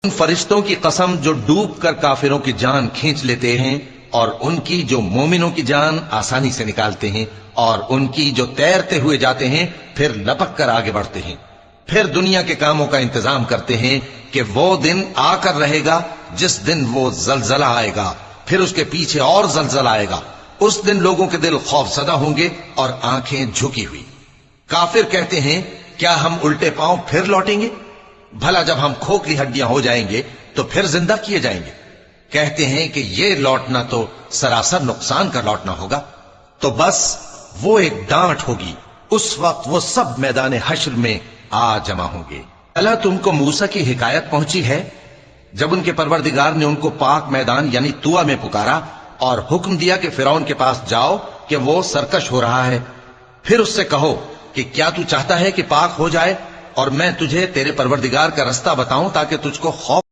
ان فرشتوں کی قسم جو ڈوب کر کافروں کی جان کھینچ لیتے ہیں اور ان کی جو مومنوں کی جان آسانی سے نکالتے ہیں اور ان کی جو تیرتے ہوئے جاتے ہیں پھر لپک کر آگے بڑھتے ہیں، پھر دنیا کے کاموں کا انتظام کرتے ہیں کہ وہ دن آ کر رہے گا جس دن وہ زلزلہ آئے گا، پھر اس کے پیچھے اور زلزلہ آئے گا۔ اس دن لوگوں کے دل خوف زدہ ہوں گے اور آنکھیں جھکی ہوئی۔ کافر کہتے ہیں کیا ہم الٹے پاؤں پھر لوٹیں گے؟ بھلا جب ہم کھوکھلی ہڈیاں ہو جائیں گے تو پھر زندہ کیے جائیں گے؟ کہتے ہیں کہ یہ لوٹنا تو سراسر نقصان کا لوٹنا ہوگا۔ تو بس وہ ایک ڈانٹ ہوگی، اس وقت وہ سب میدان حشر میں آ جمع ہوں گے۔ اللہ تم کو موسیٰ کی حکایت پہنچی ہے جب ان کے پروردگار نے ان کو پاک میدان یعنی طوٰ میں پکارا اور حکم دیا کہ فرعون کے پاس جاؤ کہ وہ سرکش ہو رہا ہے، پھر اس سے کہو کہ کیا تو چاہتا ہے کہ پاک ہو جائے اور میں تجھے تیرے پروردگار کا رستہ بتاؤں تاکہ تجھ کو خوف